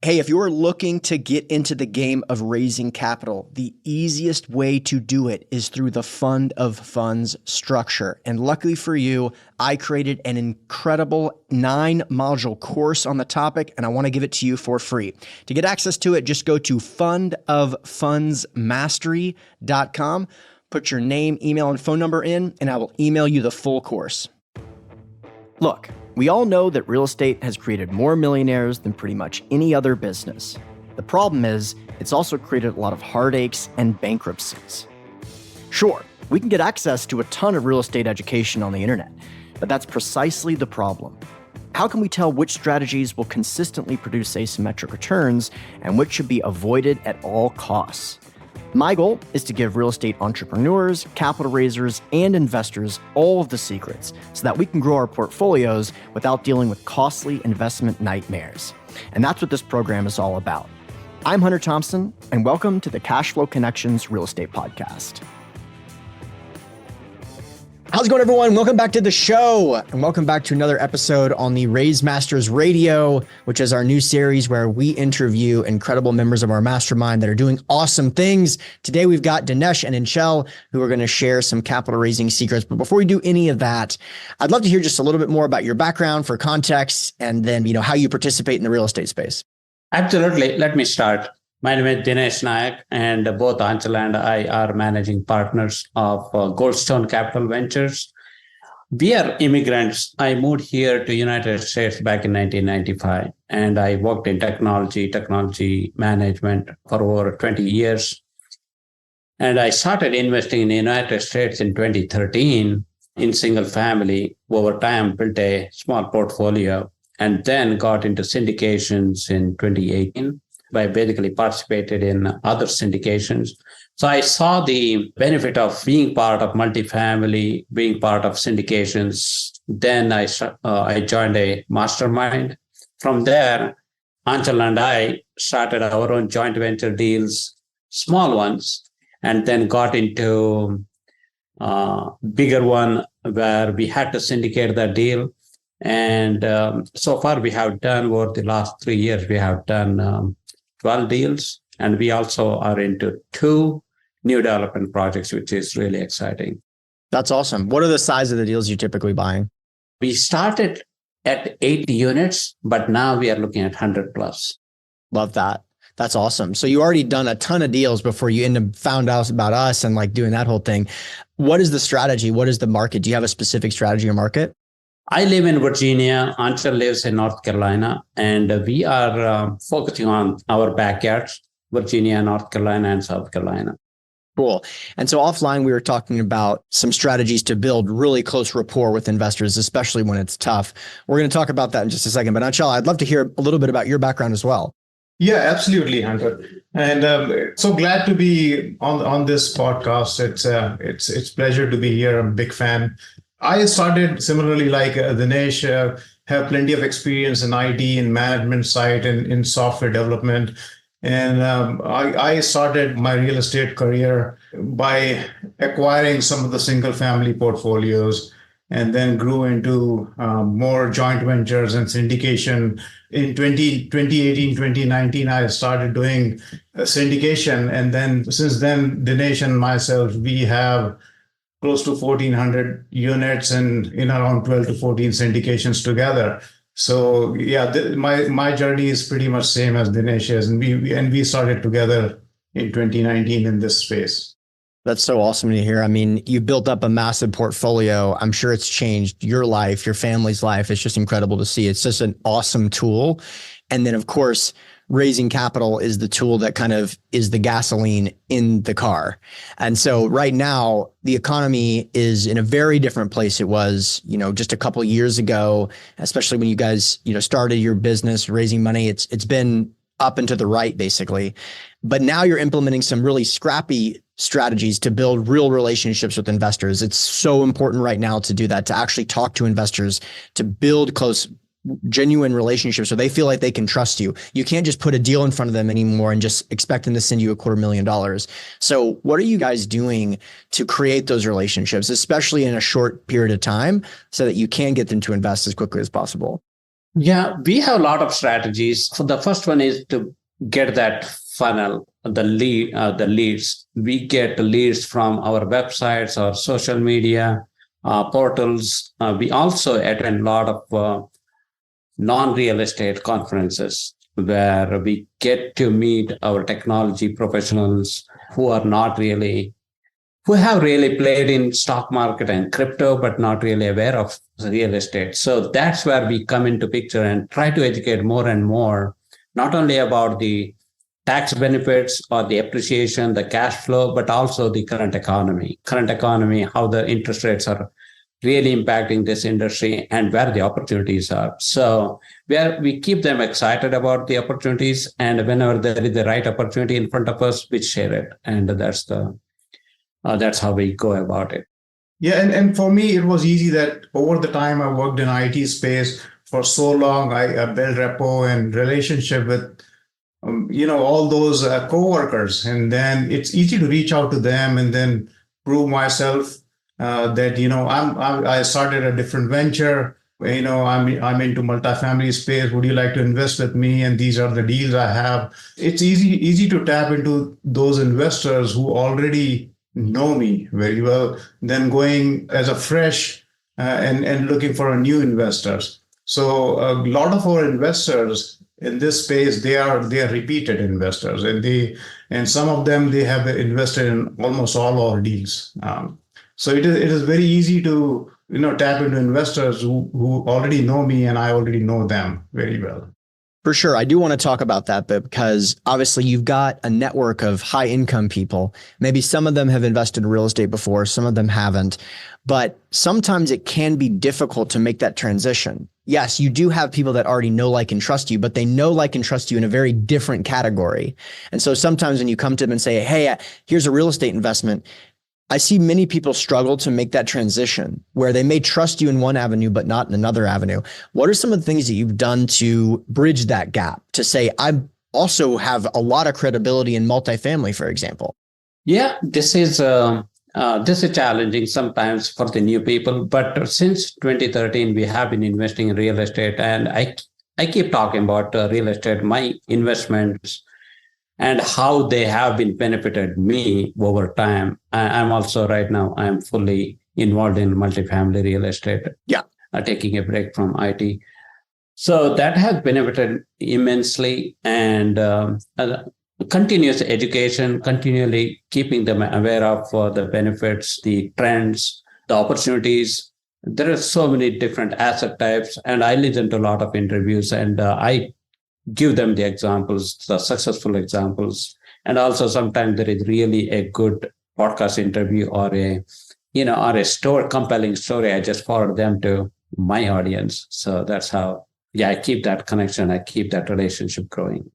Hey, if you're looking to get into the game of raising capital, the easiest way to do it is through the fund of funds structure. And luckily for you, I created an incredible 9-module course on the topic, and I want to give it to you for free. To get access to it, just go to fundoffundsmastery.com, put your name, email, and phone number in, and I will email you the full course. Look, we all know that real estate has created more millionaires than pretty much any other business. The problem is, it's also created a lot of heartaches and bankruptcies. Sure, we can get access to a ton of real estate education on the internet, but that's precisely the problem. How can we tell which strategies will consistently produce asymmetric returns and which should be avoided at all costs? My goal is to give real estate entrepreneurs, capital raisers, and investors all of the secrets so that we can grow our portfolios without dealing with costly investment nightmares. And that's what this program is all about. I'm Hunter Thompson, and welcome to the Cashflow Connections Real Estate Podcast. How's it going, everyone? Welcome back to the show, and welcome back to another episode on the Raise Masters Radio, which is our new series where we interview incredible members of our mastermind that are doing awesome things. Today, we've got Dinesh and Inchel, who are going to share some capital raising secrets. But before we do any of that, I'd love to hear just a little bit more about your background for context, and then how you participate in the real estate space. Absolutely. Let me start. My name is Dinesh Nayak, and both Anchal and I are managing partners of Goldstone Capital Ventures. We are immigrants. I moved here to United States back in 1995, and I worked in technology management for over 20 years. And I started investing in the United States in 2013 in single family. Over time, built a small portfolio, and then got into syndications in 2018. I basically participated in other syndications. So I saw the benefit of being part of multifamily, being part of syndications. Then I joined a mastermind. From there, Anchal and I started our own joint venture deals, small ones, and then got into a bigger one where we had to syndicate that deal. And so far we have done, over the last 3 years, we have done 12 deals, and we also are into 2 new development projects, which is really exciting. That's awesome. What are the size of the deals you're typically buying? We started at 80 units, but now we are looking at 100 plus. Love that. That's awesome. So you already done a ton of deals before you found out about us and doing that whole thing. What is the strategy? What is the market? Do you have a specific strategy or market? I live in Virginia. Anchal lives in North Carolina, and we are focusing on our backyards, Virginia, North Carolina, and South Carolina. Cool. And so offline, we were talking about some strategies to build really close rapport with investors, especially when it's tough. We're going to talk about that in just a second. But Anchal, I'd love to hear a little bit about your background as well. Yeah, absolutely, Hunter. And so glad to be on this podcast. It's a pleasure to be here. I'm a big fan. I started similarly like Dinesh, have plenty of experience in IT and management side and in software development. And I started my real estate career by acquiring some of the single family portfolios, and then grew into more joint ventures and syndication. In 2018, 2019, I started doing syndication. And then since then, Dinesh and myself, we have close to 1,400 units and in around 12 to 14 syndications together. So yeah, my journey is pretty much same as Dinesh's, and we started together in 2019 in this space. That's so awesome to hear. I mean, you built up a massive portfolio. I'm sure it's changed your life, your family's life. It's just incredible to see. It's just an awesome tool. And then of course, raising capital is the tool that kind of is the gasoline in the car. And so right now, the economy is in a very different place it was, just a couple of years ago, especially when you guys, started your business, raising money. It's been up and to the right, basically. But now you're implementing some really scrappy strategies to build real relationships with investors. It's so important right now to do that, to actually talk to investors, to build close, genuine relationships so they feel like they can trust you. You can't just put a deal in front of them anymore and just expect them to send you $250,000. So what are you guys doing to create those relationships, especially in a short period of time, so that you can get them to invest as quickly as possible? Yeah, we have a lot of strategies. So the first one is to get that funnel, the leads. We get the leads from our websites or social media portals. We also attend a lot of non-real estate conferences where we get to meet our technology professionals who are not really who have really played in stock market and crypto, but not really aware of real estate. So that's where we come into picture and try to educate more and more, not only about the tax benefits or the appreciation, the cash flow, but also the current economy, how the interest rates are really impacting this industry and where the opportunities are. So where we keep them excited about the opportunities, and whenever there is the right opportunity in front of us, we share it. And that's how we go about it. Yeah, and for me, it was easy that over the time I worked in IT space for so long, I built rapport and relationship with all those coworkers, and then it's easy to reach out to them and then prove myself that I started a different venture. I'm into multifamily space. Would you like to invest with me? And these are the deals I have. It's easy to tap into those investors who already know me very well than going as a fresh and looking for a new investors. So a lot of our investors in this space, they are repeated investors, and some of them, they have invested in almost all our deals. So it is very easy to tap into investors who already know me, and I already know them very well. For sure. I do want to talk about that, but because obviously you've got a network of high income people. Maybe some of them have invested in real estate before, some of them haven't, but sometimes it can be difficult to make that transition. Yes, you do have people that already know, like, and trust you, but they know, like, and trust you in a very different category. And so sometimes when you come to them and say, hey, here's a real estate investment, I see many people struggle to make that transition where they may trust you in one avenue, but not in another avenue. What are some of the things that you've done to bridge that gap to say, I also have a lot of credibility in multifamily, for example? Yeah, this is challenging sometimes for the new people. But since 2013, we have been investing in real estate, and I keep talking about real estate, my investments, and how they have been benefited me over time. I'm also right now, I'm fully involved in multifamily real estate. Yeah. Taking a break from IT. So that has benefited immensely, and continuous education, continually keeping them aware of the benefits, the trends, the opportunities. There are so many different asset types, and I listen to a lot of interviews, and I give them the examples, the successful examples. And also sometimes there is really a good podcast interview or a compelling story. I just forward them to my audience. So that's how, I keep that connection. I keep that relationship growing.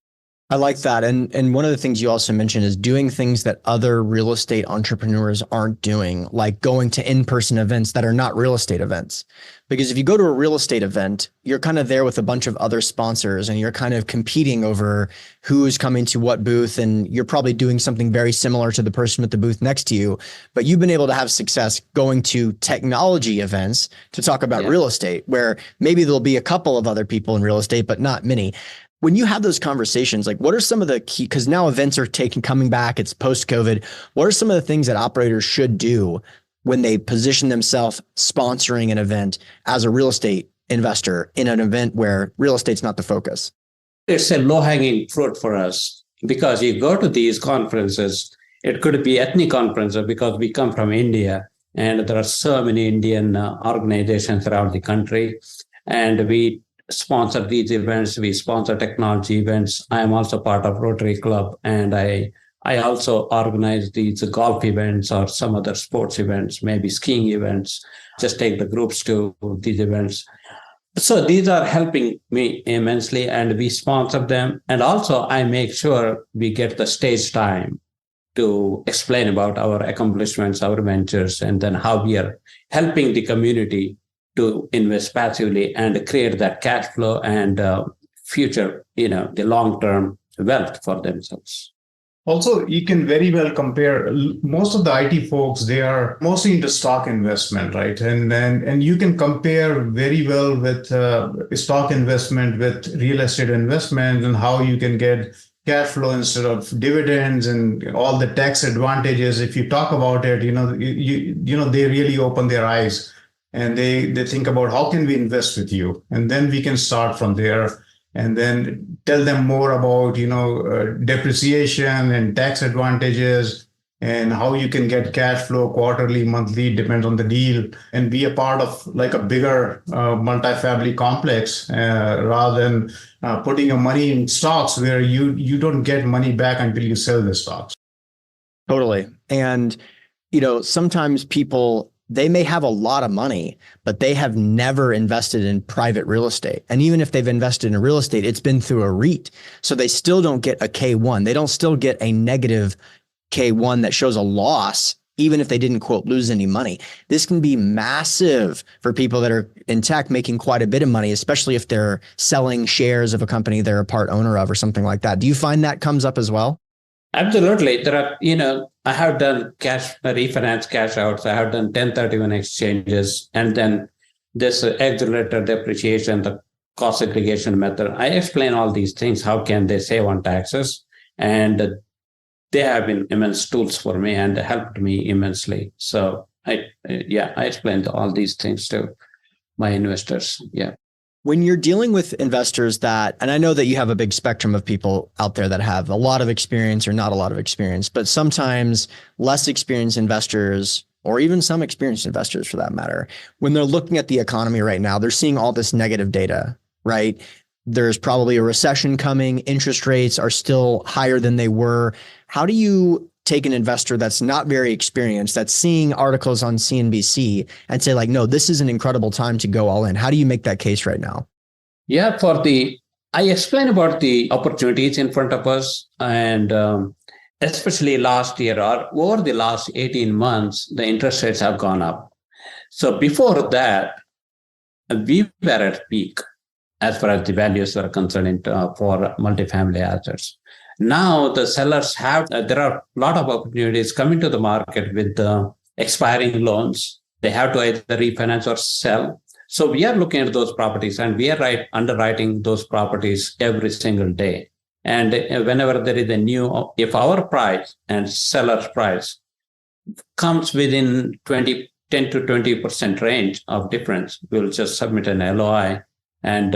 I like that. And one of the things you also mentioned is doing things that other real estate entrepreneurs aren't doing, like going to in-person events that are not real estate events. Because if you go to a real estate event, you're kind of there with a bunch of other sponsors and you're kind of competing over who's coming to what booth. And you're probably doing something very similar to the person with the booth next to you. But you've been able to have success going to technology events to talk about real estate, where maybe there'll be a couple of other people in real estate, but not many. When you have those conversations, like, what are some of the key, because now events are coming back, it's post-COVID. What are some of the things that operators should do when they position themselves sponsoring an event as a real estate investor in an event where real estate's not the focus? It's a low-hanging fruit for us, because you go to these conferences, it could be ethnic conferences because we come from India, and there are so many Indian organizations around the country, and we sponsor these events. We sponsor technology events. I am also part of Rotary Club, and I also organize these golf events or some other sports events, maybe skiing events, just take the groups to these events. So these are helping me immensely, and we sponsor them. And also I make sure we get the stage time to explain about our accomplishments, our ventures, and then how we are helping the community to invest passively and create that cash flow and future, the long-term wealth for themselves. Also, you can very well compare. Most of the IT folks, they are mostly into stock investment, right? And you can compare very well with stock investment with real estate investment, and how you can get cash flow instead of dividends and all the tax advantages. If you talk about it, they really open their eyes, and they think about, how can we invest with you, and then we can start from there, and then tell them more about depreciation and tax advantages, and how you can get cash flow quarterly, monthly, depends on the deal, and be a part of like a bigger multifamily complex, rather than putting your money in stocks where you don't get money back until you sell the stocks. Totally. And, sometimes people, they may have a lot of money, but they have never invested in private real estate. And even if they've invested in real estate, it's been through a REIT. So they still don't get a K1. They don't still get a negative K1 that shows a loss, even if they didn't, quote, lose any money. This can be massive for people that are in tech making quite a bit of money, especially if they're selling shares of a company they're a part owner of or something like that. Do you find that comes up as well? Absolutely. There are, I have done refinance cash outs. I have done 1031 exchanges, and then this accelerator depreciation, the cost segregation method. I explain all these things. How can they save on taxes? And they have been immense tools for me and helped me immensely. So I explained all these things to my investors. Yeah. When you're dealing with investors and I know that you have a big spectrum of people out there that have a lot of experience or not a lot of experience, but sometimes less experienced investors, or even some experienced investors for that matter, when they're looking at the economy right now, they're seeing all this negative data, right? There's probably a recession coming. Interest rates are still higher than they were. How do you take an investor that's not very experienced, that's seeing articles on CNBC, and say, like, no, this is an incredible time to go all in? How do you make that case right now? Yeah, I explain about the opportunities in front of us, and especially last year or over the last 18 months, the interest rates have gone up. So before that, we were at peak as far as the values are concerned for multifamily assets. Now the sellers there are a lot of opportunities coming to the market with expiring loans. They have to either refinance or sell. So we are looking at those properties, and we are underwriting those properties every single day. And whenever there is if our price and seller's price comes within 10 to 20% range of difference, we'll just submit an LOI and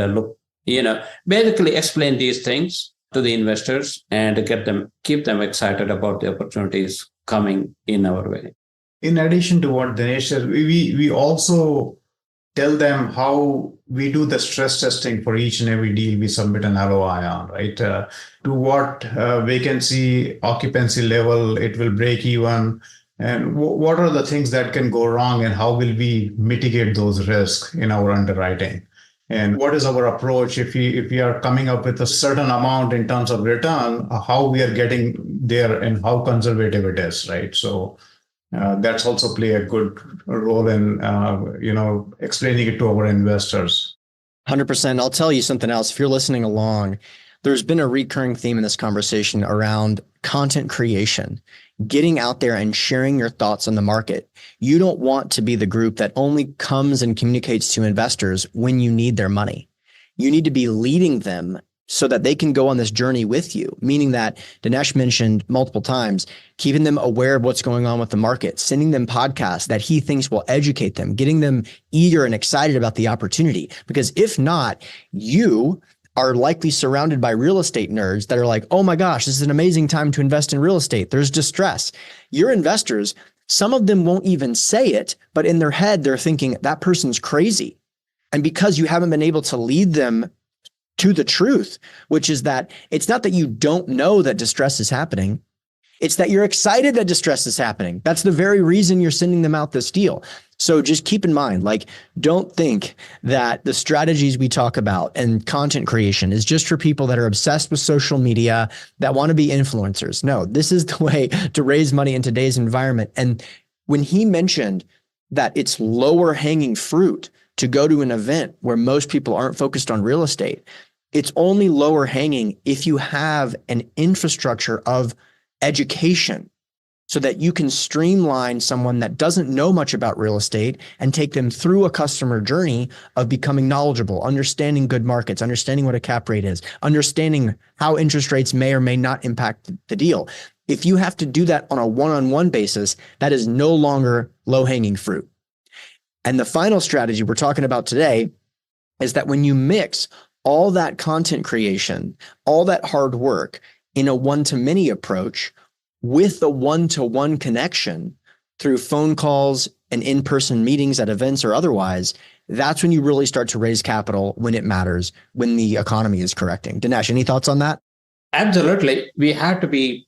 basically explain these things to the investors and keep them excited about the opportunities coming in our way. In addition to what Dinesh said, we also tell them how we do the stress testing for each and every deal we submit an LOI on, right? To what vacancy, occupancy level it will break even, and what are the things that can go wrong, and how will we mitigate those risks in our underwriting. And what is our approach if we are coming up with a certain amount in terms of return, how we are getting there and how conservative it is, right? So that's also play a good role in explaining it to our investors. 100%. I'll tell you something else. If you're listening along, there's been a recurring theme in this conversation around content creation, getting out there and sharing your thoughts on the market. You don't want to be the group that only comes and communicates to investors when you need their money. You need to be leading them so that they can go on this journey with you, meaning that Dinesh mentioned multiple times, keeping them aware of what's going on with the market, sending them podcasts that he thinks will educate them, getting them eager and excited about the opportunity. Because if not, you are likely surrounded by real estate nerds that are like, oh my gosh, this is an amazing time to invest in real estate. There's distress. Your investors, some of them won't even say it, but in their head, they're thinking that person's crazy. And because you haven't been able to lead them to the truth, which is that it's not that you don't know that distress is happening. It's that you're excited that distress is happening. That's the very reason you're sending them out this deal. So just keep in mind, don't think that the strategies we talk about and content creation is just for people that are obsessed with social media, that want to be influencers. No, this is the way to raise money in today's environment. And when he mentioned that it's lower hanging fruit to go to an event where most people aren't focused on real estate, it's only lower hanging if you have an infrastructure of education so that you can streamline someone that doesn't know much about real estate and take them through a customer journey of becoming knowledgeable, understanding good markets, understanding what a cap rate is, understanding how interest rates may or may not impact the deal. If you have to do that on a one-on-one basis, that is no longer low-hanging fruit. And the final strategy we're talking about today is that when you mix all that content creation, all that hard work in a one-to-many approach with the one-to-one connection through phone calls and in-person meetings at events or otherwise, that's when you really start to raise capital when it matters, when the economy is correcting. Dinesh, any thoughts on that? Absolutely. We have to be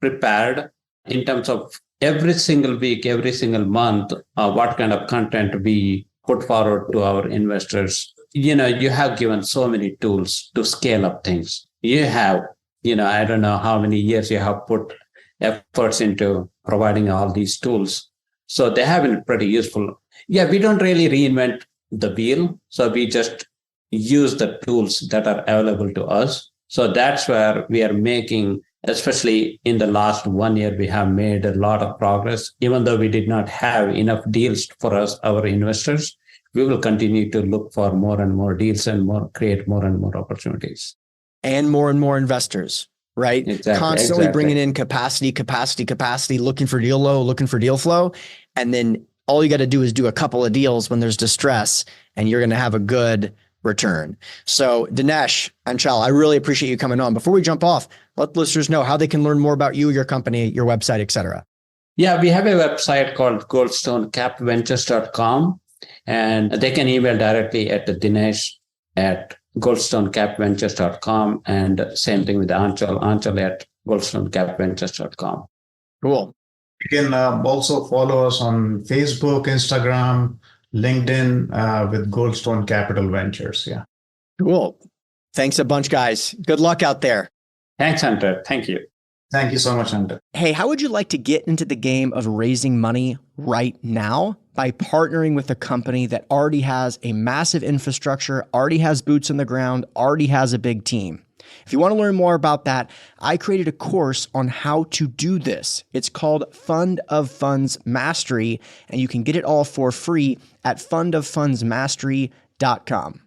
prepared in terms of every single week, every single month, what kind of content we put forward to our investors. You have given so many tools to scale up things. You have, I don't know how many years you have put efforts into providing all these tools. So they have been pretty useful. Yeah, we don't really reinvent the wheel. So we just use the tools that are available to us. So that's where we are making, especially in the last 1 year, we have made a lot of progress. Even though we did not have enough deals for us, our investors, we will continue to look for more and more deals and create more and more opportunities. And more investors. Right? Exactly, Constantly bringing in capacity, looking for deal flow. And then all you got to do is do a couple of deals when there's distress and you're going to have a good return. So Dinesh, Anchal, I really appreciate you coming on. Before we jump off, let listeners know how they can learn more about you, your company, your website, et cetera. Yeah, we have a website called goldstonecapventures.com, and they can email directly at Dinesh at goldstonecapventures.com, and same thing with Anchal at goldstonecapventures.com. Cool. You can also follow us on Facebook, Instagram, LinkedIn with Goldstone Capital Ventures. Yeah. Cool. Thanks a bunch, guys. Good luck out there. Thanks, Hunter. Thank you. Thank you so much, Hunter. Hey, how would you like to get into the game of raising money right now? By partnering with a company that already has a massive infrastructure, already has boots on the ground, already has a big team. If you want to learn more about that, I created a course on how to do this. It's called Fund of Funds Mastery, and you can get it all for free at fundoffundsmastery.com.